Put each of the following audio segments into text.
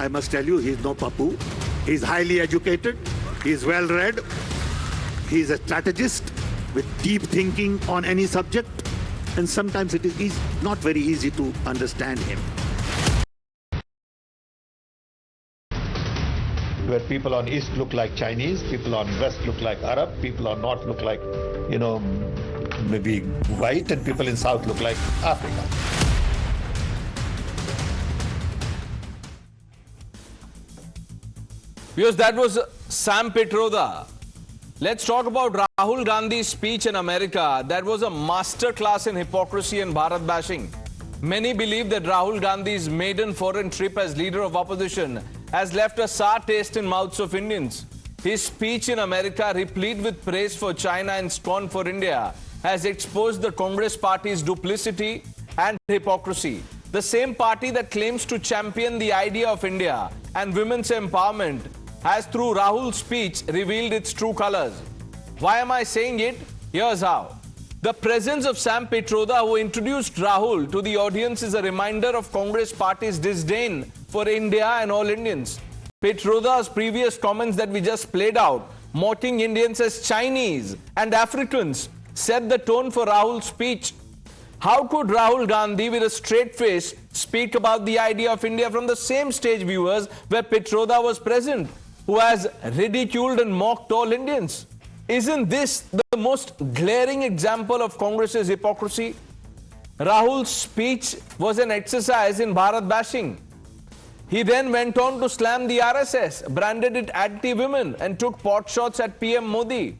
I must tell you, he's no papu. He's highly educated. He's well read. He's a strategist with deep thinking on any subject. And sometimes it is not very easy to understand him. Where people on East look like Chinese, people on West look like Arab, people on North look like, maybe white, and people in South look like Africa. Because that was Sam Pitroda. Let's talk about Rahul Gandhi's speech in America. That was a masterclass in hypocrisy and Bharat bashing. Many believe that Rahul Gandhi's maiden foreign trip as leader of opposition has left a sour taste in mouths of Indians. His speech in America, replete with praise for China and scorn for India, has exposed the Congress party's duplicity and hypocrisy. The same party that claims to champion the idea of India and women's empowerment has, through Rahul's speech, revealed its true colors. Why am I saying it? Here's how. The presence of Sam Pitroda, who introduced Rahul to the audience, is a reminder of Congress party's disdain for India and all Indians. Pitroda's previous comments that we just played out, mocking Indians as Chinese and Africans, set the tone for Rahul's speech. How could Rahul Gandhi, with a straight face, speak about the idea of India from the same stage viewers where Pitroda was present, who has ridiculed and mocked all Indians? Isn't this the most glaring example of Congress's hypocrisy? Rahul's speech was an exercise in Bharat bashing. He then went on to slam the RSS, branded it anti-women, and took pot shots at PM Modi.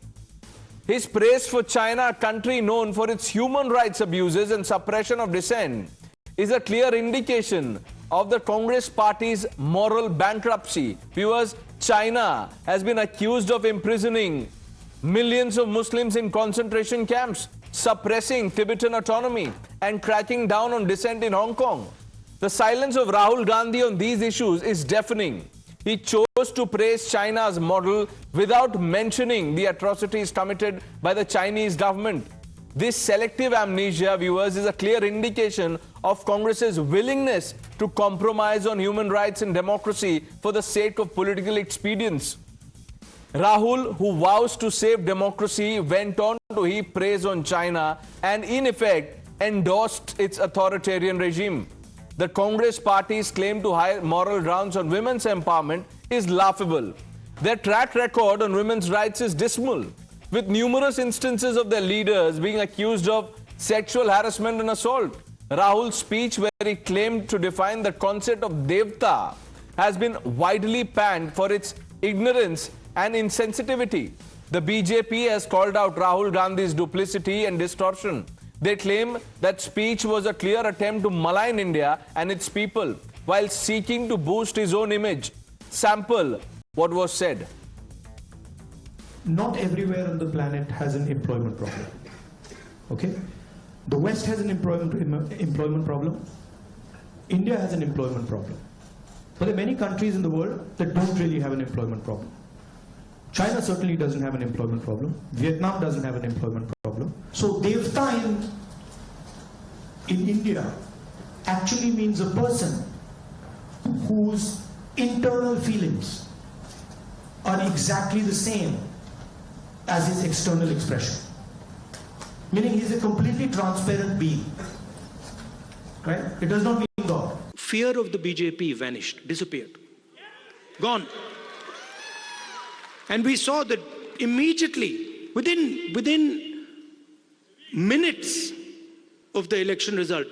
His praise for China, a country known for its human rights abuses and suppression of dissent, is a clear indication of the Congress party's moral bankruptcy. Viewers, China has been accused of imprisoning millions of Muslims in concentration camps, suppressing Tibetan autonomy, and cracking down on dissent in Hong Kong. The silence of Rahul Gandhi on these issues is deafening. He chose to praise China's model without mentioning the atrocities committed by the Chinese government. This selective amnesia, viewers, is a clear indication of Congress's willingness to compromise on human rights and democracy for the sake of political expedience. Rahul, who vows to save democracy, went on to heap praise on China and, in effect, endorsed its authoritarian regime. The Congress party's claim to high moral grounds on women's empowerment is laughable. Their track record on women's rights is dismal, with numerous instances of their leaders being accused of sexual harassment and assault. Rahul's speech, where he claimed to define the concept of Devta, has been widely panned for its ignorance and insensitivity. The BJP has called out Rahul Gandhi's duplicity and distortion. They claim that speech was a clear attempt to malign India and its people while seeking to boost his own image. Sample what was said. Not everywhere on the planet has an employment problem. Okay? The West has an employment problem. India has an employment problem. But there are many countries in the world that don't really have an employment problem. China certainly doesn't have an employment problem. Vietnam doesn't have an employment problem. So Devta in India actually means a person whose internal feelings are exactly the same as his external expression. Meaning he's a completely transparent being. Right? It does not mean God. Fear of the BJP vanished, disappeared, gone. And we saw that immediately, within minutes of the election result,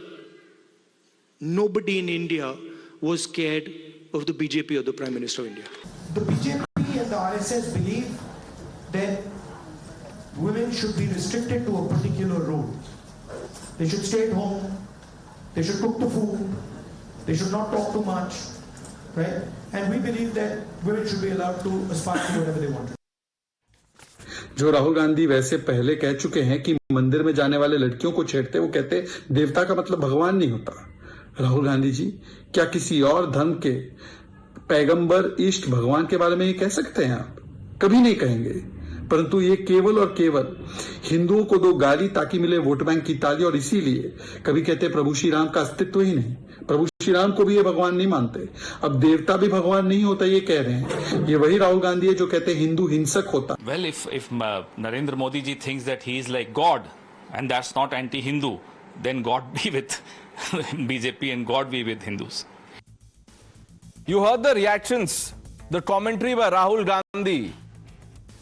nobody in India was scared of the BJP or the Prime Minister of India. The BJP and the RSS believe that women should be restricted to a particular role. They should stay at home, they should cook the food, they should not talk too much, right? And we believe that women should be allowed to aspire to whatever they want. जो राहुल गांधी वैसे पहले कह चुके हैं कि मंदिर में जाने वाले लड़कियों को छेड़ते, वो कहते देवता का मतलब भगवान नहीं होता। राहुल गांधी जी, क्या किसी और धर्म के पैगंबर इष्ट भगवान के बारे में ये कह सकते हैं आप? कभी नहीं कहेंगे। परंतु ये केवल और केवल हिंदुओं को दो गाली ताकि मिले वोट बैंक की ताली, और इसीलिए कभी कहते प्रभु श्री राम का अस्तित्व ही नहीं। प्रभु श्री राम को भी ये भगवान नहीं मानते। अब देवता भी भगवान नहीं होता ये कह रहे हैं। ये वही राहुल गांधी है जो कहते हैं हिंदू हिंसक होता। Well, if Narendra Modi ji thinks that he is like God and that's not anti-Hindu, then God be with BJP and God be with Hindus. You heard the reactions, the commentary by Rahul Gandhi.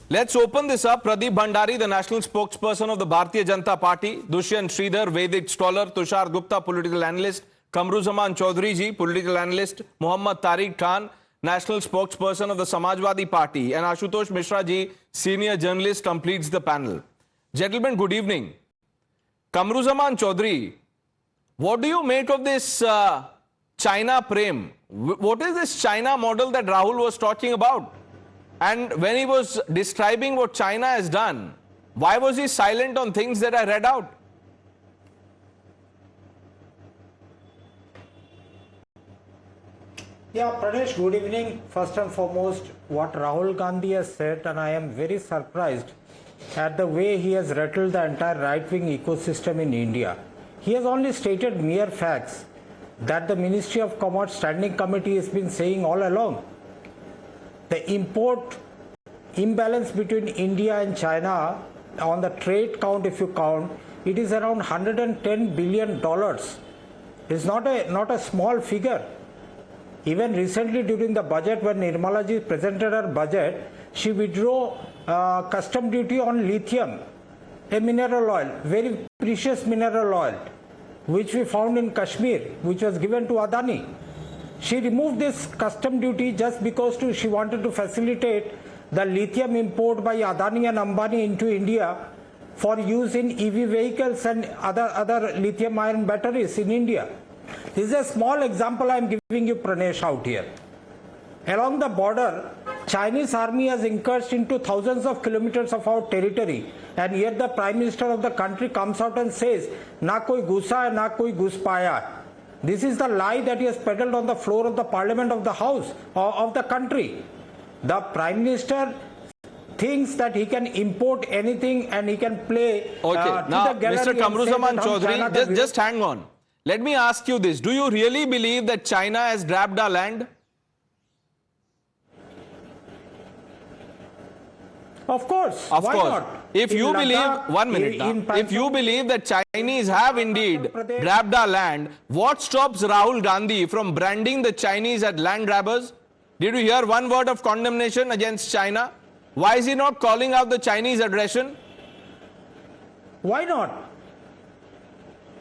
Let's open this up. Pradeep Bhandari, the national spokesperson of the Bharatiya Janata Party, Dushyant Sridhar, Vedic scholar, Tushar Gupta, political analyst, Kamruzaman Chaudhary ji, political analyst, Muhammad Tariq Khan, national spokesperson of the Samajwadi Party, and Ashutosh Mishra ji, senior journalist, completes the panel. Gentlemen, good evening. Kamruzaman Chaudhary, what do you make of this China Prem? What is this China model that Rahul was talking about? And when he was describing what China has done, why was he silent on things that I read out? Yeah, Pranesh, good evening. First and foremost, what Rahul Gandhi has said, and I am very surprised at the way he has rattled the entire right-wing ecosystem in India. He has only stated mere facts that the Ministry of Commerce Standing Committee has been saying all along. The import imbalance between India and China on the trade count, if you count, it is around $110 billion. It's not a small figure. Even recently during the budget, when Nirmala ji presented her budget, she withdrew custom duty on lithium, a mineral oil, very precious mineral oil, which we found in Kashmir, which was given to Adani. She removed this custom duty just because she wanted to facilitate the lithium import by Adani and Ambani into India for use in EV vehicles and other lithium ion batteries in India. This is a small example I am giving you, Pranesh, out here. Along the border, Chinese army has encroached into thousands of kilometers of our territory, and yet the Prime Minister of the country comes out and says, "Na koi ghusa hai, na koi ghus paya." This is the lie that he has peddled on the floor of the Parliament of the House of the country. The Prime Minister thinks that he can import anything and he can play. Okay, now, Mr. Kamruzaman Chaudhary, just hang on. Let me ask you this. Do you really believe that China has grabbed our land? Of course. Of Why course. not? If In you believe, Ladakh, one minute now, if you believe that Chinese have indeed grabbed our land, what stops Rahul Gandhi from branding the Chinese as land grabbers? Did you hear one word of condemnation against China? Why is he not calling out the Chinese aggression? Why not?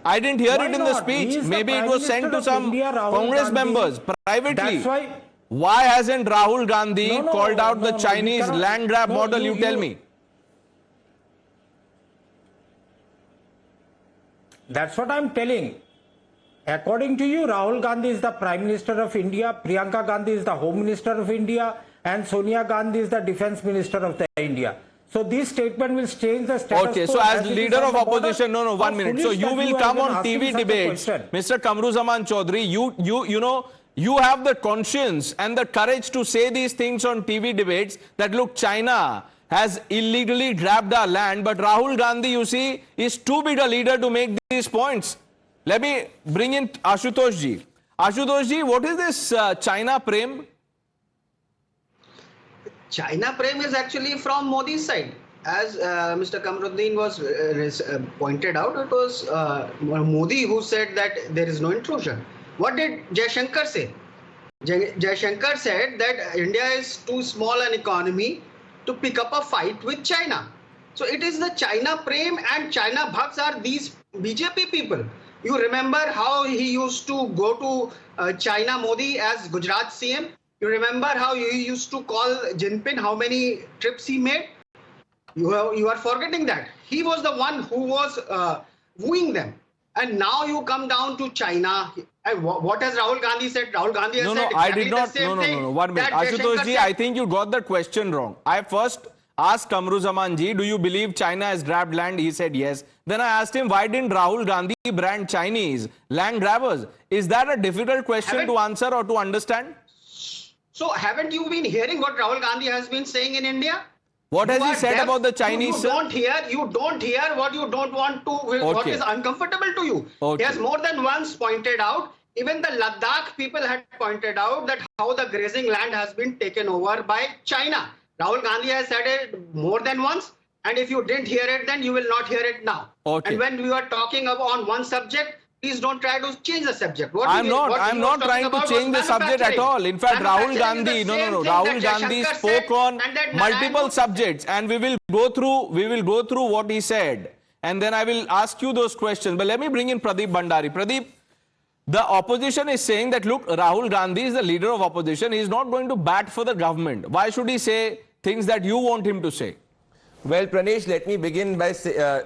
I didn't hear Why it in the not? speech. He Maybe is it the was Prime sent to Minister of some India, Rahul Congress Gandhi. members privately. That's why. Why hasn't Rahul Gandhi No, called out the no, Chinese cannot- land grab no, model? You tell me. That's what I'm telling. According to you, Rahul Gandhi is the Prime Minister of India, Priyanka Gandhi is the Home Minister of India, and Sonia Gandhi is the Defense Minister of India. So this statement will change the status quo. Okay, so as it is leader on of the border. opposition, no, How one minute. So foolish you that will are come even on asking TV such a debates, question. Mr. Kamruzaman Chaudhary. You know, you have the conscience and the courage to say these things on TV debates that look, China has illegally grabbed our land, but Rahul Gandhi, you see, is too big a leader to make these points. Let me bring in Ashutosh ji. Ashutosh ji, what is this China Prem? China Prem is actually from Modi's side. As Mr. Kamruddin was pointed out, it was Modi who said that there is no intrusion. What did Jaishankar say? Jaishankar said that India is too small an economy to pick up a fight with China. So it is the China Prem and China Bhaks are these BJP people. You remember how he used to go to China Modi as Gujarat CM? You remember how he used to call Jinping, how many trips he made? You are forgetting that. He was the one who was wooing them. And now you come down to China. What has Rahul Gandhi said? Rahul Gandhi has said I exactly did not. the same thing. No. 1 minute. that Ashutosh Jaishankar ji, said. I think you got the question wrong. I first asked Kamruzaman ji, do you believe China has grabbed land? He said yes. Then I asked him, why didn't Rahul Gandhi brand Chinese land grabbers? Is that a difficult question to answer or to understand? So haven't you been hearing what Rahul Gandhi has been saying in India? What has he said about the Chinese, sir? You don't hear what you don't want to, what is uncomfortable to you. He has more than once pointed out, even the Ladakh people had pointed out that how the grazing land has been taken over by China. Rahul Gandhi has said it more than once, and if you didn't hear it then, you will not hear it now. And when we are talking about on one subject, please don't try to change the subject. I'm not trying to change the subject at all. In fact, Rahul Gandhi, Rahul Gandhi spoke on multiple subjects, and we will go through what he said, and then I will ask you those questions. But let me bring in Pradeep Bhandari. Pradeep, the opposition is saying that, look, Rahul Gandhi is the leader of opposition. He is not going to bat for the government. Why should he say things that you want him to say? Well, Pranesh, let me begin by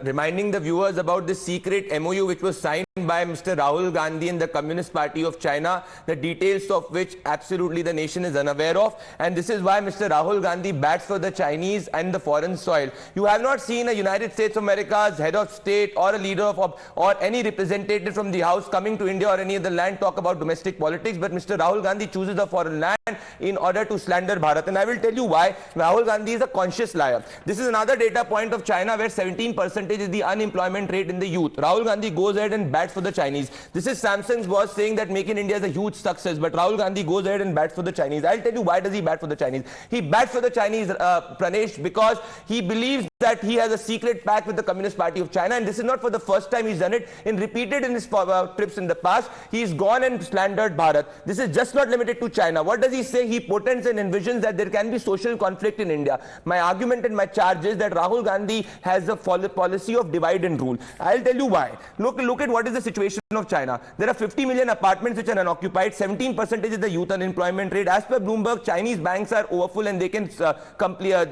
reminding the viewers about the secret MOU which was signed by Mr. Rahul Gandhi and the Communist Party of China, the details of which absolutely the nation is unaware of. And this is why Mr. Rahul Gandhi bats for the Chinese and the foreign soil. You have not seen a United States of America's head of state or a leader of or any representative from the House coming to India or any other land talk about domestic politics. But Mr. Rahul Gandhi chooses a foreign land in order to slander Bharat. And I will tell you why. Rahul Gandhi is a conscious liar. This is another data point of China where 17% is the unemployment rate in the youth. Rahul Gandhi goes ahead and bats for the Chinese. This is Samsung's boss saying that Make in India is a huge success, but Rahul Gandhi goes ahead and bats for the Chinese. I'll tell you why does he bat for the Chinese. He bats for the Chinese, Pranesh, because he believes that he has a secret pact with the Communist Party of China, and this is not for the first time he's done it. Repeated in his trips in the past, he's gone and slandered Bharat. This is just not limited to China. What does he say? He portends and envisions that there can be social conflict in India. My argument and my charge is that Rahul Gandhi has a policy of divide and rule. I'll tell you why. Look at what is the situation of China. There are 50 million apartments which are unoccupied. 17% is the youth unemployment rate. As per Bloomberg, Chinese banks are overfull and they can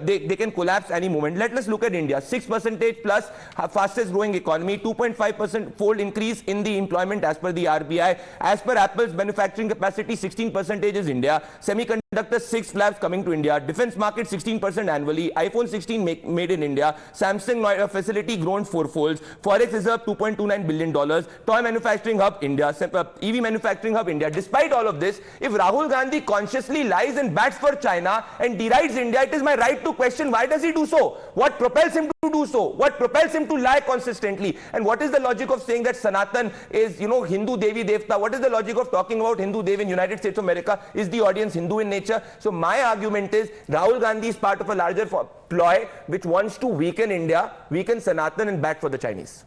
they can collapse any moment. Let's look at India. 6% plus fastest growing economy. 2.5% fold increase in the employment as per the RBI. As per Apple's manufacturing capacity, 16% is India. Semiconductor 6 labs coming to India. Defense market 16% annually. iPhone 16 made in India. Samsung facility grown fourfolds. Forex reserve $2.29 billion. Toy manufacturing hub India. EV manufacturing hub India. Despite all of this, if Rahul Gandhi consciously lies and bats for China and derides India, it is my right to question why does he do so? What propels him to do so? What propels him to lie consistently? And what is the logic of saying that Sanatan is, Hindu Devi Devta? What is the logic of talking about Hindu Devi in United States of America? Is the audience Hindu in nature? So my argument is Rahul Gandhi is part of a larger ploy which wants to weaken India, weaken Sanatan and bat for the Chinese.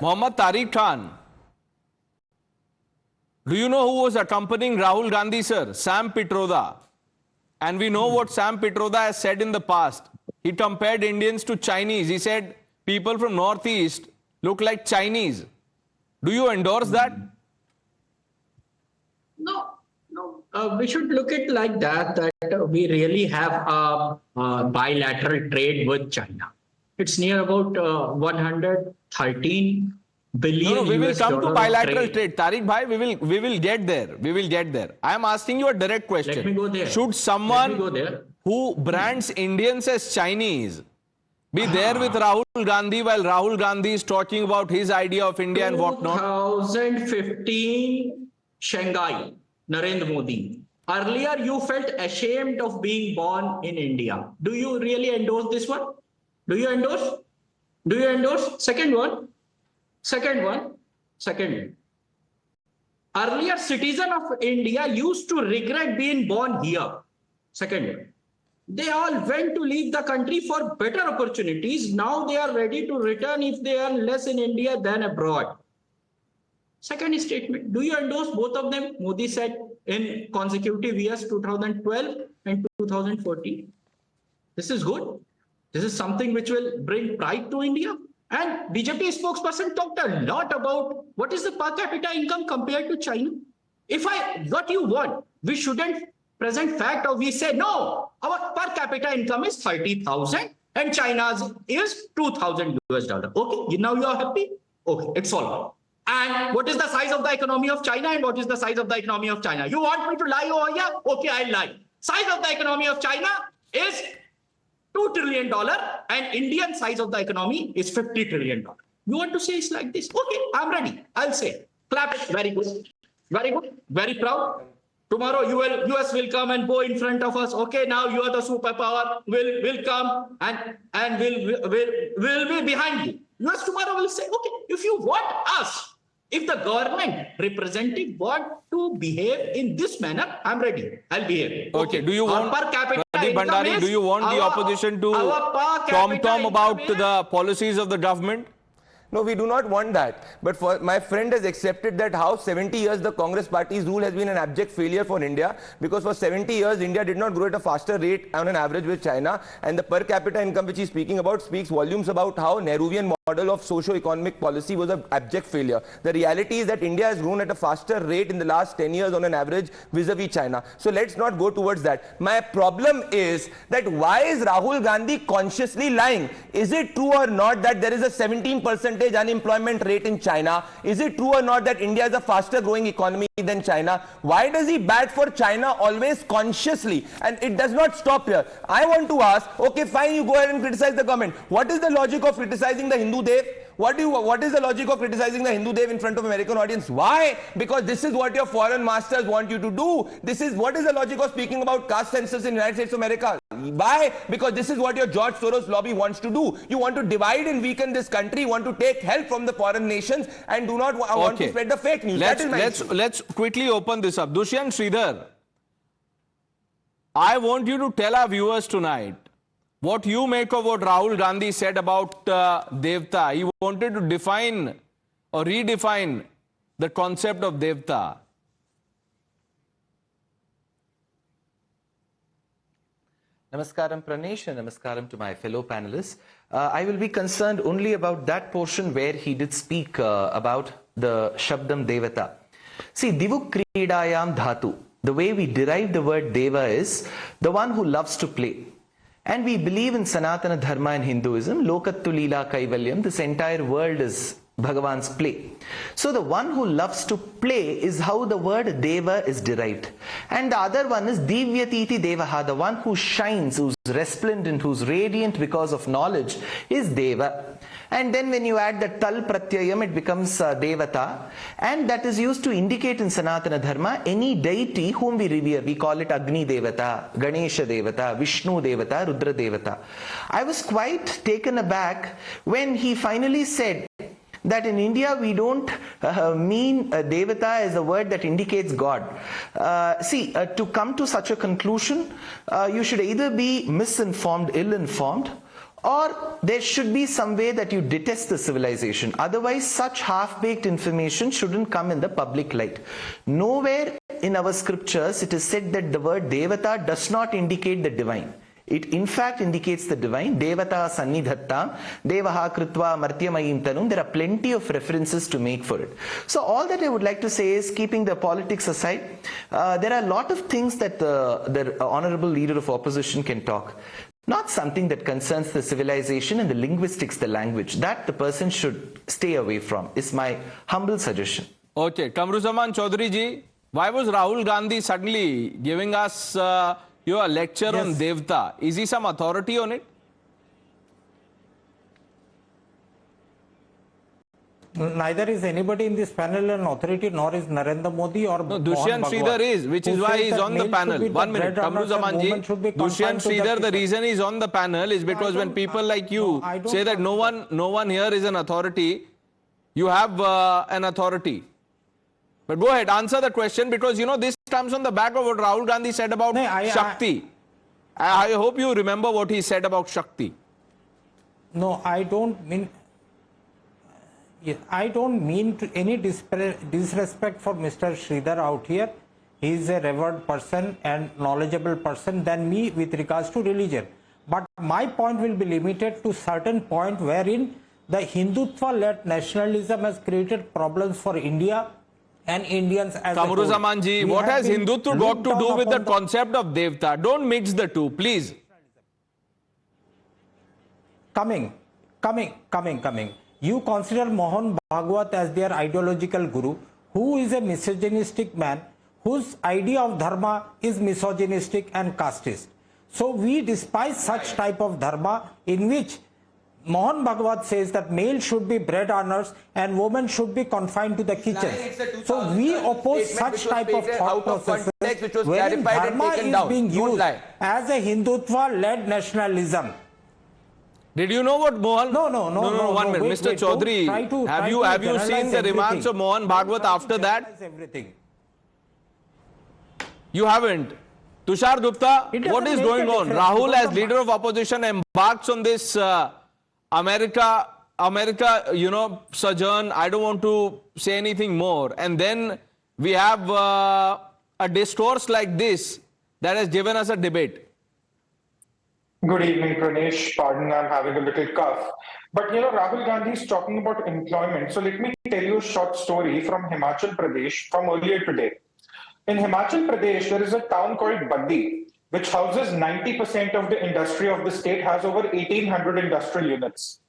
Mohammad Tariq Khan, do you know who was accompanying Rahul Gandhi, sir? Sam Pitroda. And we know what Sam Pitroda has said in the past. He compared Indians to Chinese. He said people from Northeast look like Chinese. Do you endorse that? No. We should look at it like that we really have a bilateral trade with China. It's near about 113 billion. No, we will come to bilateral trade. Tariq bhai, we will get there. We will get there. I am asking you a direct question. Let me go there. Should someone who brands Indians as Chinese be there with Rahul Gandhi while Rahul Gandhi is talking about his idea of India and whatnot? 2015 Shanghai, Narendra Modi. Earlier, you felt ashamed of being born in India. Do you really endorse this one? Do you endorse? Do you endorse? Second one. Earlier, citizen of India used to regret being born here. Second one. They all went to leave the country for better opportunities. Now they are ready to return if they earn less in India than abroad. Second statement. Do you endorse both of them? Modi said in consecutive years 2012 and 2014. This is good. This is something which will bring pride to India. And BJP spokesperson talked a lot about what is the per capita income compared to China. If what you want, we shouldn't present fact or we say, no, our per capita income is 30,000 and China's is $2,000 US. Okay, now you are happy? Okay, it's all right. And what is the size of the economy of China and what is the size of the economy of China? You want me to lie over here? Okay, I'll lie. Size of the economy of China is $2 trillion and Indian size of the economy is $50 trillion. You want to say it's like this? Okay, I'm ready. I'll say. Clap it. Very good. Very good. Very proud. Tomorrow US will come and go in front of us. Okay, now you are the superpower. Will come and will be behind you. US tomorrow will say, okay, if you want us, if the government representative want to behave in this manner, I'm ready. I'll behave. Okay. Do you want per capita Pradeep Bhandari, do you want the opposition to tom about the policies of the government? No, we do not want that. But for my friend has accepted that how 70 years the Congress party's rule has been an abject failure for India, because for 70 years India did not grow at a faster rate on an average with China, and the per capita income which he's speaking about speaks volumes about how Nehruvian model of socio-economic policy was an abject failure. The reality is that India has grown at a faster rate in the last 10 years on an average vis-a-vis China. So let's not go towards that. My problem is that why is Rahul Gandhi consciously lying? Is it true or not that there is a 17% unemployment rate in China? Is it true or not that India is a faster growing economy than China? Why does he bat for China always consciously? And it does not stop here. I want to ask, okay, fine, you go ahead and criticize the government. What is the logic of criticizing the Hindu Dev? What is the logic of criticizing the Hindu Dev in front of American audience? Why? Because this is what your foreign masters want you to do. What is the logic of speaking about caste census in the United States of America? Why? Because this is what your George Soros lobby wants to do. You want to divide and weaken this country. You want to take help from the foreign nations and do not want to spread the fake news. Let's quickly open this up. Dushyant Sridhar, I want you to tell our viewers tonight what you make of what Rahul Gandhi said about Devta. He wanted to define or redefine the concept of Devta. Namaskaram Pranesh and namaskaram to my fellow panelists. I will be concerned only about that portion where he did speak about the Shabdam Devata. See, Divu Kridayam Dhatu. The way we derive the word Deva is the one who loves to play. And we believe in Sanatana Dharma and Hinduism, Lokattu Leela Kaivalyam, this entire world is Bhagavan's play. So the one who loves to play is how the word Deva is derived. And the other one is Divyatiti Devaha, the one who shines, who's resplendent, who's radiant because of knowledge is Deva. And then when you add the Tal Pratyayam, it becomes Devata. And that is used to indicate in Sanatana Dharma any deity whom we revere. We call it Agni Devata, Ganesha Devata, Vishnu Devata, Rudra Devata. I was quite taken aback when he finally said that in India we don't mean Devata as a word that indicates God. To come to such a conclusion, you should either be misinformed, ill-informed, or there should be some way that you detest the civilization. Otherwise, such half-baked information shouldn't come in the public light. Nowhere in our scriptures it is said that the word Devata does not indicate the divine. It in fact indicates the divine. Devata Sannidhattam, Devaha Kritva Martyamayim Tanum. There are plenty of references to make for it. So all that I would like to say is, keeping the politics aside, there are a lot of things that the honorable leader of opposition can talk. Not something that concerns the civilization and the linguistics, the language. That the person should stay away from, is my humble suggestion. Okay, Kamruzaman Chaudhary ji, why was Rahul Gandhi suddenly giving us your lecture on Devta? Is he some authority on it? Neither is anybody in this panel an authority, nor is Narendra Modi or Dushyant Sridhar is, which is why he is on the panel. 1 minute, Kamruzaman ji. Dushyant Sridhar, the reason he is on the panel is because when people like you say that no one here is an authority, you have an authority. But go ahead, answer the question, because you know this comes on the back of what Rahul Gandhi said about Shakti. I hope you remember what he said about Shakti. No, I don't mean to any disrespect for Mr. Sridhar out here. He is a revered person and knowledgeable person than me with regards to religion. But my point will be limited to certain point wherein the Hindutva-led nationalism has created problems for India and Indians as a whole. Kamruzaman ji, what has Hindutva got to do with the concept of Devta? Don't mix the two, please. Coming. You consider Mohan Bhagwat as their ideological guru, who is a misogynistic man, whose idea of dharma is misogynistic and casteist. So we despise such type of dharma in which Mohan Bhagwat says that males should be bread earners and women should be confined to the kitchen. So we oppose such type of thought processes wherein dharma is being used as a Hindutva-led nationalism. Did you know what Mohan? No. 1 minute, wait, Mr. Chaudhary. Have you seen the remarks of Mohan Bhagwat after that? Everything. You haven't. Tushar Gupta, what is going on? Rahul, as leader of opposition, embarks on this America, sojourn. I don't want to say anything more. And then we have a discourse like this that has given us a debate. Good evening, Pranesh. Pardon, I'm having a little cough. But Rahul Gandhi is talking about employment. So let me tell you a short story from Himachal Pradesh from earlier today. In Himachal Pradesh, there is a town called Baddi, which houses 90% of the industry of the state, has over 1,800 industrial units.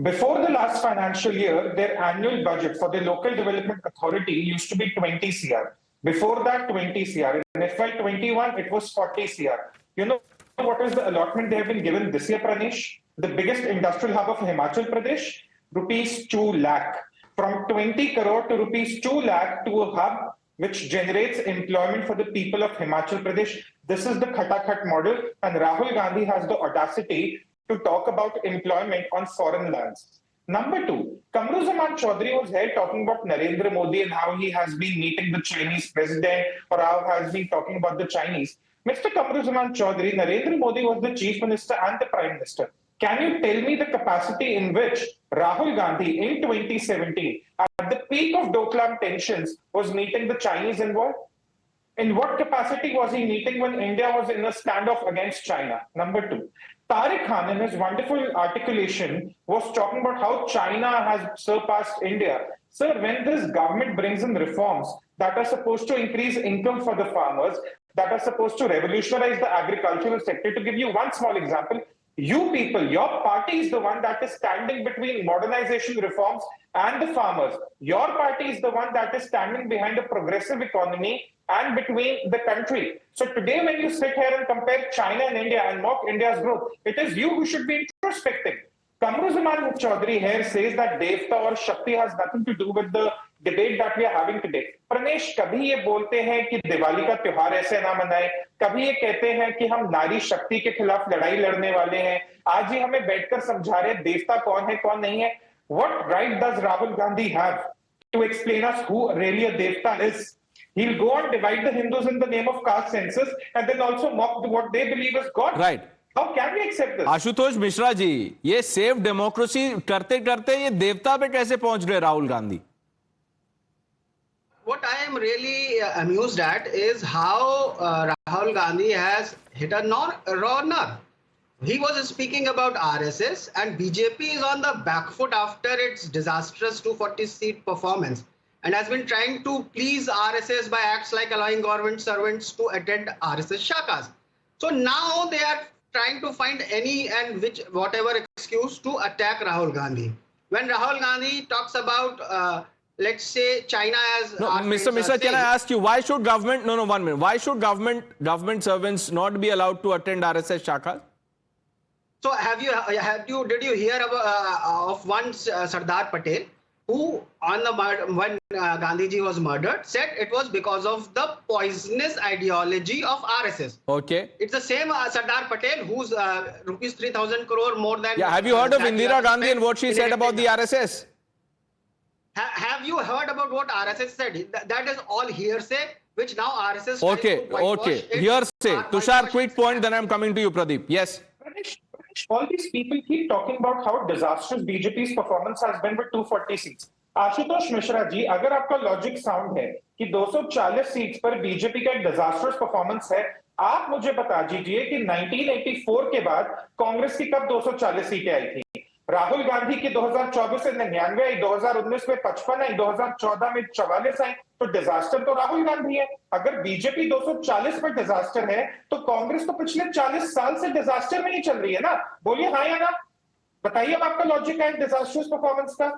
Before the last financial year, their annual budget for the local development authority used to be 20 CR. Before that, 20 CR. In FY21, it was 40 CR. You know what is the allotment they have been given this year, Pranesh? The biggest industrial hub of Himachal Pradesh, rupees 2 lakh. From 20 crore to rupees 2 lakh to a hub which generates employment for the people of Himachal Pradesh. This is the Khatakhat model, and Rahul Gandhi has the audacity to talk about employment on foreign lands. Number two, Kamruzaman Chaudhary was here talking about Narendra Modi and how he has been meeting the Chinese president, or how has been talking about the Chinese. Mr. Kamruzaman Chaudhary, Narendra Modi was the chief minister and the prime minister. Can you tell me the capacity in which Rahul Gandhi in 2017, at the peak of Doklam tensions, was meeting the Chinese involved? In what capacity was he meeting when India was in a standoff against China? Number two, Tariq Khan, in his wonderful articulation, was talking about how China has surpassed India. Sir, when this government brings in reforms that are supposed to increase income for the farmers, that are supposed to revolutionize the agricultural sector, to give you one small example, you people, your party is the one that is standing between modernization reforms and the farmers. Your party is the one that is standing behind a progressive economy and between the country. So today when you sit here and compare China and India and mock India's growth, it is you who should be introspecting. Kamruzaman Chaudhary here says that Devta or Shakti has nothing to do with the debate that we are having today. Pranesh, कभी ये बोलते हैं कि दिवाली का त्योहार ऐसे ना मनाएं, कभी ये कहते हैं कि हम नारी शक्ति के खिलाफ लड़ाई लड़ने वाले हैं, आज ही हमें बैठकर समझा रहे हैं देवता कौन है कौन नहीं है. What right does Rahul Gandhi have to explain us who really a Devta is? He'll go and divide the Hindus in the name of caste census and then also mock what they believe is God. Right. How can we accept this? Ashutosh Mishra ji, ये safe democracy करते करते ये देवता पे कैसे पहुंच गए Rahul Gandhi? What I am really amused at is how Rahul Gandhi has hit a raw nerve. He was speaking about RSS, and BJP is on the back foot after its disastrous 240-seat performance and has been trying to please RSS by acts like allowing government servants to attend RSS shakas. So now they are trying to find any and whatever excuse to attack Rahul Gandhi. When Rahul Gandhi talks about let's say China as Mr. Mishra, can I ask you, why should government, why should government servants not be allowed to attend RSS shakas? So did you hear of one Sardar Patel who when Gandhiji was murdered said it was because of the poisonous ideology of RSS. Okay. It's the same Sardar Patel who's rupees 3,000 crore more than. Yeah, have you heard of Indira Gandhi and what she said about the RSS? Have you heard about what RSS said? That is all hearsay, which now RSS. Okay. Hearsay. Tushar, quick point, then I'm coming to you, Pradeep. Yes. All these people keep talking about how disastrous BJP's performance has been with 240 seats. Ashutosh Mishra ji, अगर आपका logic sound है कि 240 seats पर BJP का एक disasters performance है, आप मुझे बता दीजिए कि 1984 के बाद कांग्रेस की कब 240 सीटें आई थी? राहुल गांधी की 2024 से 99 आई, 2019 में 55 आई, 2014 में 44 आई, तो डिजास्टर तो राहुल गांधी है. अगर बीजेपी 240 पर डिजास्टर है, तो कांग्रेस तो पिछले 40 साल से डिजास्टर में ही चल रही है ना. बोलिए हाँ या ना, बताइए अब आपका लॉजिक है डिजास्टर्स परफॉर्मेंस का.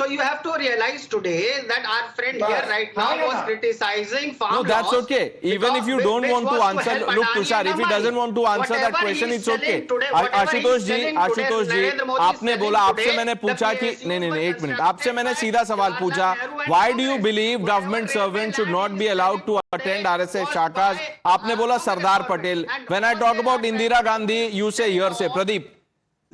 So you have to realize today that our friend here right now was criticizing farm No, that's laws okay. Even if you because- don't which want to was answer, help look, Adani Tushar, and if he Ambani. doesn't want to answer that Whatever question, he is it's okay. selling today, whatever he Ashutosh is ji, selling Ashutosh today, ji, Narendra Modi is आपने selling बोला, आपसे today, मैंने the पूछा कि PSUs नहीं, were एक minute, constructed आपसे मैंने by सीधा सवाल Jawaharlal पूछा, Nehru and why do you Congress. believe Whatever government railway servants should land not he be is allowed to selling attend today RSS was shakas? by, आपने बोला Congress Sardar government. Patel. And When I all talk they about are Indira trying to Gandhi, do you is say show hearsay. Pradeep.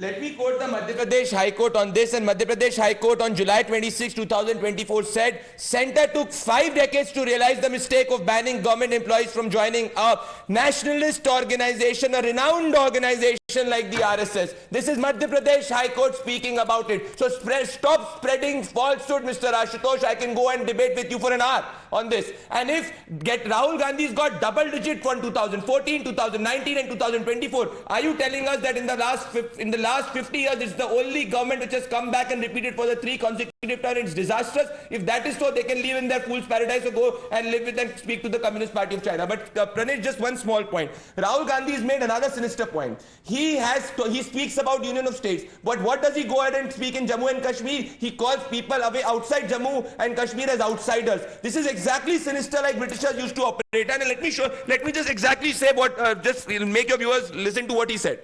Let me quote the Madhya Pradesh High Court on this, and Madhya Pradesh High Court on July 26, 2024 said, Centre took 5 decades to realize the mistake of banning government employees from joining a nationalist organization, a renowned organization like the RSS. This is Madhya Pradesh High Court speaking about it. So stop spreading falsehood, Mr. Ashutosh. I can go and debate with you for an hour on this. And if Rahul Gandhi's got double digit for 2014, 2019 and 2024, are you telling us that in the last 50 years, it's the only government which has come back and repeated for the 3 consecutive terms? It's disastrous. If that is so, they can live in their fool's paradise or go and live with and speak to the Communist Party of China. But Pranesh, just one small point. Rahul Gandhi has made another sinister point. He speaks about Union of States, but what does he go ahead and speak in Jammu and Kashmir? He calls people away outside Jammu and Kashmir as outsiders. This is exactly sinister like Britishers used to operate. And let me just exactly say what, just make your viewers listen to what he said.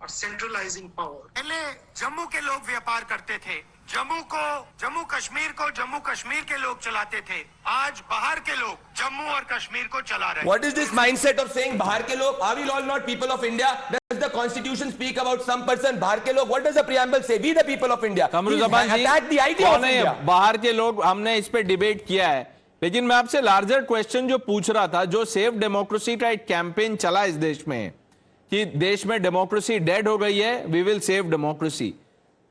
और centralising power पहले जम्मू के लोग व्यापार करते थे जम्मू कश्मीर के लोग चलाते थे आज बाहर के लोग जम्मू और कश्मीर को चला रहे हैं What is this mindset of saying bahar ke log? Are we all not people of India? Does the constitution speak about some person bahar ke log? What does the preamble say? We the people of India. कमरुज़्ज़मान ji, attack the idea of India. बाहर के लोग, हमने इस पे debate किया है, लेकिन मैं आपसे लार्जर क्वेश्चन जो पूछ रहा था, जो सेव डेमोक्रेसी का एक कैंपेन चला इस देश में कि देश में डेमोक्रेसी डेड हो गई है, we will save democracy.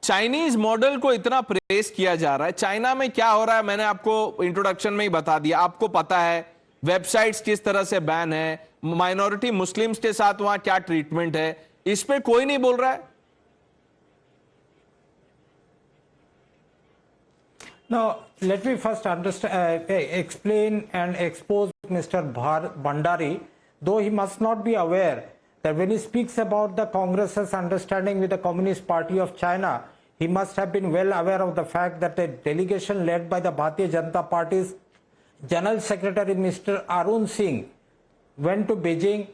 Chinese model को इतना प्रेस किया जा रहा है. चाइना में क्या हो रहा है मैंने आपको इंट्रोडक्शन में ही बता दिया. आपको पता है वेबसाइट्स किस तरह से बैन है, माइनॉरिटी मुस्लिम्स के साथ वहां क्या ट्रीटमेंट है, इस पे कोई नहीं बोल रहा है. Now, let me first explain and expose Mr. Bhandari, though he must not be aware that when he speaks about the Congress's understanding with the Communist Party of China, he must have been well aware of the fact that a delegation led by the Bharatiya Janata Party's General Secretary Mr. Arun Singh went to Beijing,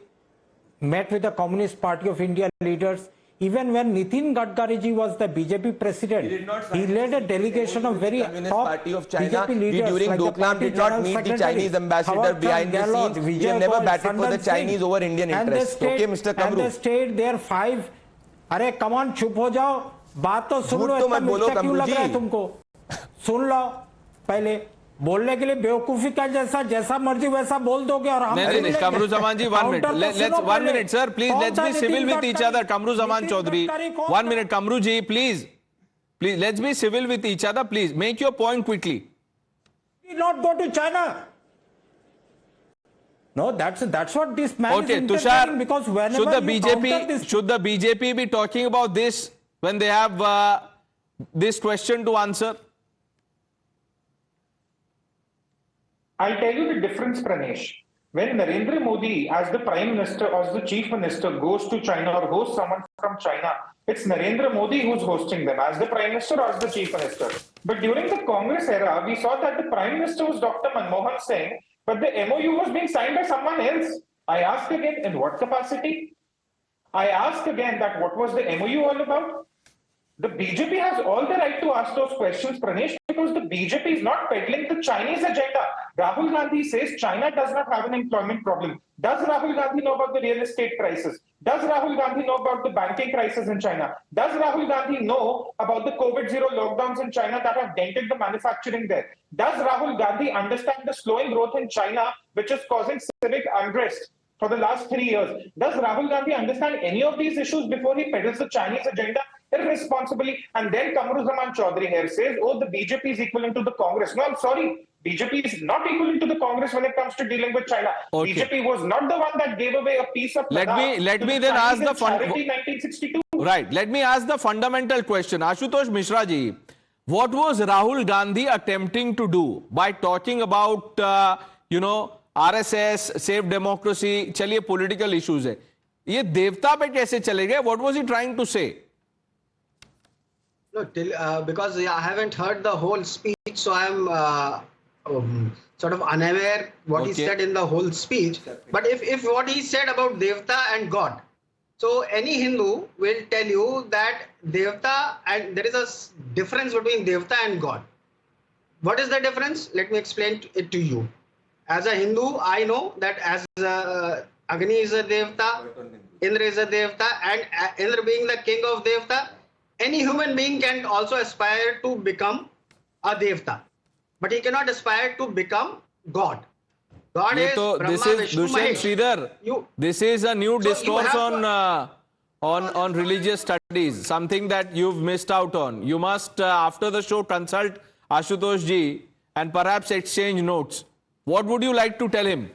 met with the Communist Party of India leaders. Even when Nitin Gadkari ji was the BJP president, he led a delegation of very top Party of China. BJP leaders During like Doklam did not meet the Chinese ambassador behind the scenes. We have never batted for the Chinese over Indian interests. Okay, Mr. Kamru. And they stayed there 5. अरे कमान चुप हो जाओ, बात तो सुन लो. इतना मिर्चा क्यों लग रहा है तुमको? सुन लो पहले. बोलने के लिए बेवकूफी का जैसा मर्जी वैसा बोल दोगे और हम नहीं कमरुज़्ज़मान जी 1 minute. Let's 1 minute sir, please let's be civil with each other. कमरुज़्ज़मान Chaudhary 1 minute. Kamru ji please let's be civil with each other. Please make your point quickly. Not go to China. No, that's what this man is Tushar, because whenever should the BJP be talking about this when they have this question to answer? I'll tell you the difference, Pranesh. When Narendra Modi, as the Prime Minister or as the Chief Minister, goes to China or hosts someone from China, it's Narendra Modi who's hosting them, as the Prime Minister or as the Chief Minister. But during the Congress era, we saw that the Prime Minister was Dr. Manmohan Singh, but the MOU was being signed by someone else. I ask again, in what capacity? I ask again that what was the MOU all about? The BJP has all the right to ask those questions, Pranesh, because the BJP is not peddling the Chinese agenda. Rahul Gandhi says China does not have an employment problem. Does Rahul Gandhi know about the real estate crisis? Does Rahul Gandhi know about the banking crisis in China? Does Rahul Gandhi know about the COVID-0 lockdowns in China that have dented the manufacturing there? Does Rahul Gandhi understand the slowing growth in China, which is causing civic unrest for the last 3 years? Does Rahul Gandhi understand any of these issues before he peddles the Chinese agenda irresponsibly? And then Kamruzaman Chaudhary here says, oh, the BJP is equivalent to the Congress. No, I'm sorry. BJP is not equivalent to the Congress when it comes to dealing with China. Okay. BJP was not the one that gave away a piece of Let me then ask the 1962. Right. Let me ask the fundamental question. Ashutosh Mishra ji, what was Rahul Gandhi attempting to do by talking about, RSS, safe democracy, चलिए political issues है. ये देवता पे कैसे चले गए? What was he trying to say? No, because I haven't heard the whole speech, so I'm sort of unaware what he said in the whole speech. But if what he said about Devta and God, so any Hindu will tell you that Devta, and there is a difference between Devta and God. What is the difference? Let me explain it to you. As a Hindu, I know that as Agni is a Devta, Indra is a Devta, and Indra being the king of Devta, any human being can also aspire to become a Devta, but he cannot aspire to become God. God is Brahma, this is Vishnu, Dushyant Mahesh. Sridhar. This is a new discourse on religious studies, something that you've missed out on. You must, after the show, consult Ashutosh ji and perhaps exchange notes. What would you like to tell him?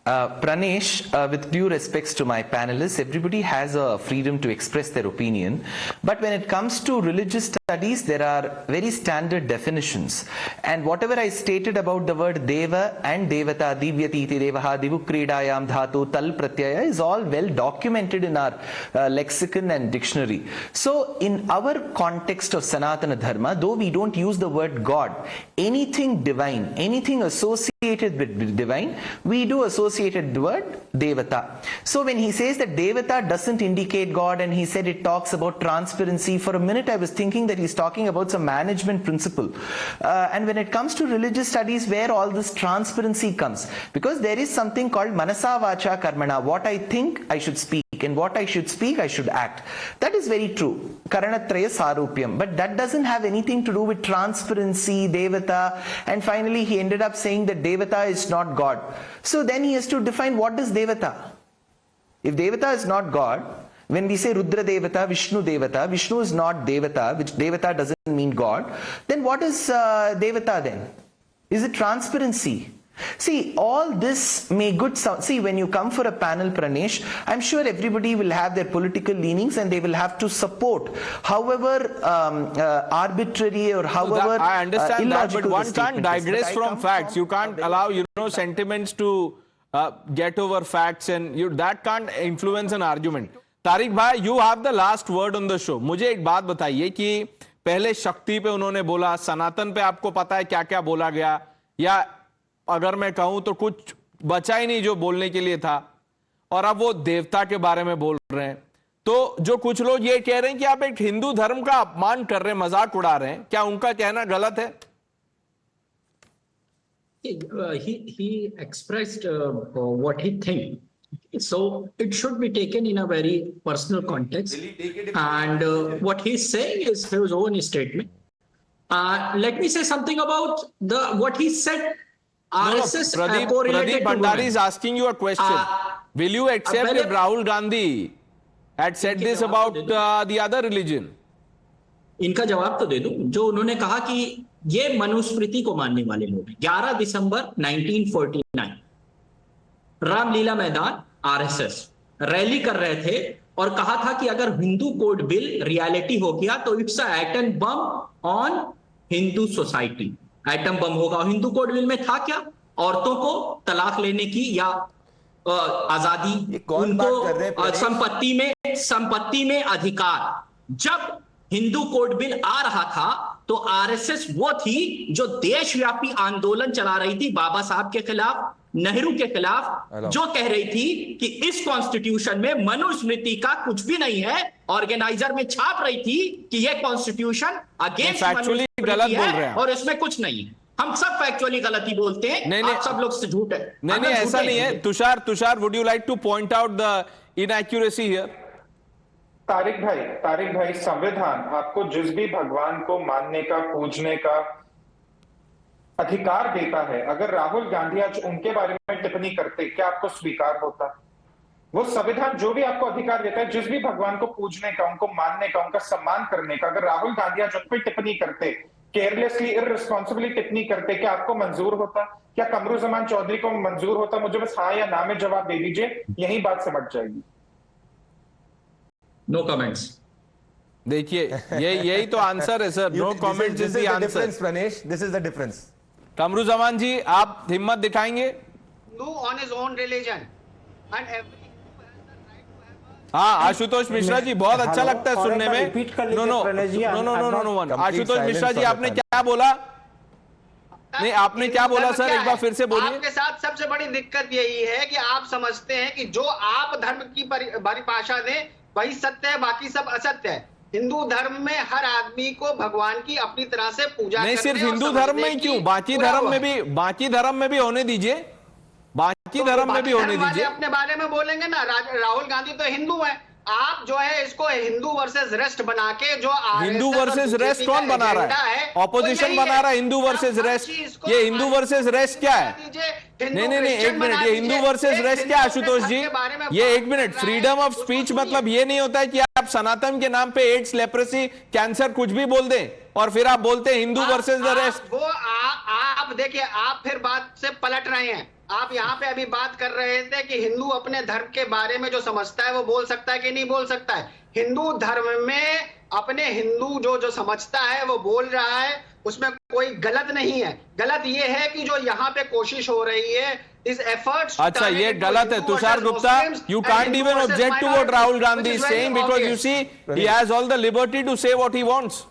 Pranesh, with due respects to my panelists, everybody has a freedom to express their opinion. But when it comes to religious studies, there are very standard definitions. And whatever I stated about the word Deva and Devata, Divyatiti Devaha, Divukridayam Dhatu, Tal Pratyaya is all well documented in our lexicon and dictionary. So in our context of Sanatana Dharma, though we don't use the word God, anything divine, anything associated with divine, we do associate the word Devata. So when he says that Devata doesn't indicate God, and he said it talks about transparency, for a minute I was thinking that he's talking about some management principle. And when it comes to religious studies, where all this transparency comes, because there is something called Manasa Vacha Karmana, what I think I should speak, and what I should speak I should act. That is very true, Karanatraya Sarupyam, but that doesn't have anything to do with transparency, Devata. And finally he ended up saying that Devata is not God. So then he has to define what is Devata. If Devata is not God, when we say Rudra Devata, Vishnu is not Devata, which Devata doesn't mean God, then what is Devata then? Is it transparency? See, all this may good sound. See, when you come for a panel, Pranesh, I'm sure everybody will have their political leanings and they will have to support however arbitrary or however I understand that, but one can't digress from facts. You can't allow, sentiments to get over facts, and that can't influence an argument. Tariq भाई, you have the last word on the show. मुझे एक बात बताइए कि पहले शक्ति पे उन्होंने बोला, सनातन पे आपको पता है क्या क्या बोला गया, या अगर मैं कहूं तो कुछ बचा ही नहीं जो बोलने के लिए था, और अब वो देवता के बारे में बोल रहे हैं. तो जो कुछ लोग ये कह रहे हैं कि आप एक हिंदू धर्म का अपमान कर रहे हैं, मजाक उड़ा रहे हैं, क्या उनका कहना गलत है? He expressed what he thinks. So it should be taken in a very personal context. And what he's saying is his own statement. Let me say something about what he said. RSS Pradeep Bhandari is asking you a question. Will you accept if Rahul Gandhi had said this about the other religion? इनका जवाब तो दे दूं. जो उन्होंने कहा कि ये मनुस्मृति को मानने वाले लोग हैं. 11 दिसंबर 1949 रामलीला मैदान RSS रैली कर रहे थे और कहा था कि अगर हिंदू कोड बिल रियलिटी हो गया तो it's a atom bomb on Hindu society. Atom bomb होगा. और हिंदू कोड बिल में था क्या? औरतों को तलाक लेने की या आजादी, उनको संपत्ति में अधिकार. जब हिंदू कोड बिल आ रहा था तो आरएसएस वो थी जो देशव्यापी आंदोलन चला रही थी बाबा साहब के खिलाफ, नेहरू के खिलाफ, जो कह रही थी कि इस कॉन्स्टिट्यूशन में मनुस्मृति का कुछ भी नहीं है. ऑर्गेनाइजर में छाप रही थी कि यह कॉन्स्टिट्यूशन अगेंस्ट मनुस्मृति है और इसमें कुछ नहीं है. हम सब फैक्चुअली गलती बोलते हैं. नहीं, आप सब लोग से झूठ है. नहीं, ऐसा नहीं है. Tushar, would you like two point out the inaccuracy here? Tariq भाई, संविधान आपको जिस भी भगवान को मानने का, पूजने का अधिकार देता है. अगर राहुल गांधी आज उनके बारे में टिप्पणी करते, क्या आपको स्वीकार होता? वो संविधान जो भी आपको अधिकार देता है, जिस भी भगवान को पूजने का, उनको मानने का, उनका सम्मान करने का, अगर राहुल गांधी आज उन पर टिप्पणी करते, केयरलेसली, इररिस्पॉन्सिबली टिप्पणी करते, क्या आपको मंजूर होता? क्या कमरुज़मान चौधरी को मंजूर होता? मुझे बस हाँ या ना में जवाब दे दीजिए, यही बात समझ जाएगी. No comments. देखिए, यही तो आंसर है sir. No comments is the answer. Pranesh, this is the difference. Kamaruzzaman ji, आप हिम्मत दिखाएंगे? No, on his own religion, and every Hindu has the right to have a हाँ आशुतोष मिश्रा जी, बहुत अच्छा लगता है सुनने में। नो आशुतोष मिश्रा जी, आपने क्या बोला? नहीं, आपने क्या बोला सर, एक बार फिर से बोलिए। आपके साथ सबसे बड़ी दिक्कत यही है कि आप समझते हैं कि जो आप धर्म की परिभाषा दें वही सत्य है, बाकी सब असत्य है। हिंदू धर्म में हर आदमी को भगवान की अपनी तरह से पूजा नहीं, सिर्फ हिंदू धर्म में क्यों, बाकी धर्म में भी होने दीजिए, बाकी धर्म में भी होने दीजिए। अपने बारे में बोलेंगे ना, राहुल गांधी तो हिंदू है, आप जो है इसको हिंदू वर्सेस रेस्ट बना के, जो हिंदू वर्सेस रेस्ट कौन बना रहा है? ऑपोजिशन बना रहा है हिंदू वर्सेस रेस्ट। ये हिंदू वर्सेस रेस्ट क्या है? नहीं, एक मिनट, ये हिंदू वर्सेस रेस्ट क्या आशुतोष जी? ये एक मिनट, फ्रीडम ऑफ स्पीच मतलब ये नहीं होता है कि आप सनातन के नाम पे एड्स, लेप्रेसी, कैंसर कुछ भी बोल दें और फिर आप बोलते हैं हिंदू वर्सेस द रेस्ट। वो आप देखिए, आप फिर बात से पलट रहे हैं। आप यहाँ पे अभी बात कर रहे थे कि हिंदू अपने धर्म के बारे में जो समझता है वो बोल सकता है कि नहीं बोल सकता है। हिंदू धर्म में अपने हिंदू जो समझता है वो बोल रहा है, उसमें कोई गलत नहीं है। गलत ये है कि जो यहाँ पे कोशिश हो रही है, इस एफर्ट्स। अच्छा, ये गलत है Tushar Gupta, you can't even object to what Rahul Gandhi is saying because you see he has all the liberty to say what he wants.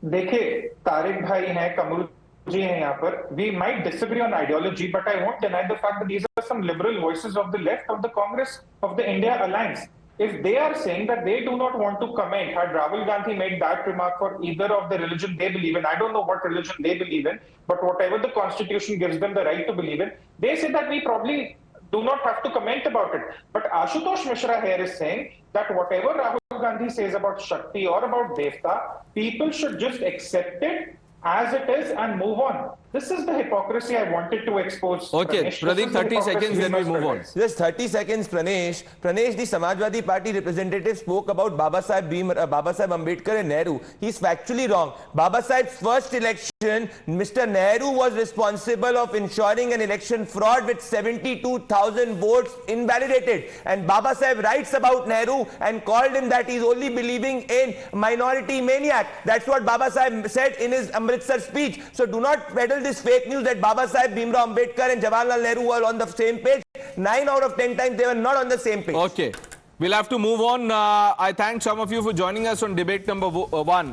देखिए, तारिक भाई हैं, कमरू जी हैं यहाँ पर. We might disagree on ideology, but I won't deny the fact that these are some liberal voices of the left of the Congress of the India Alliance. If they are saying that they do not want to comment, had Rahul Gandhi made that remark for either of the religion they believe in, I don't know what religion they believe in, but whatever the constitution gives them the right to believe in, they say that we probably do not have to comment about it. But Ashutosh Mishra here is saying that whatever Rahul Gandhi says about Shakti or about Devta, people should just accept it as it is and move on. This is the hypocrisy I wanted to expose. Okay, Pradeep, 30 seconds, then we move on. Just 30 seconds, Pranesh. Pranesh, the Samajwadi Party representative spoke about Baba Saheb Ambedkar and Nehru. He's factually wrong. Baba Saheb's first election, Mr. Nehru was responsible of ensuring an election fraud with 72,000 votes invalidated. And Baba Saheb writes about Nehru and called him that he's only believing in minority maniac. That's what Baba Saheb said in his Amritsar speech. So do not peddle this fake news that Baba Saheb, Bhimrao Ambedkar and Jawaharlal Nehru were on the same page. 9 out of 10 times they were not on the same page. Okay. We'll have to move on. I thank some of you for joining us on debate number 1.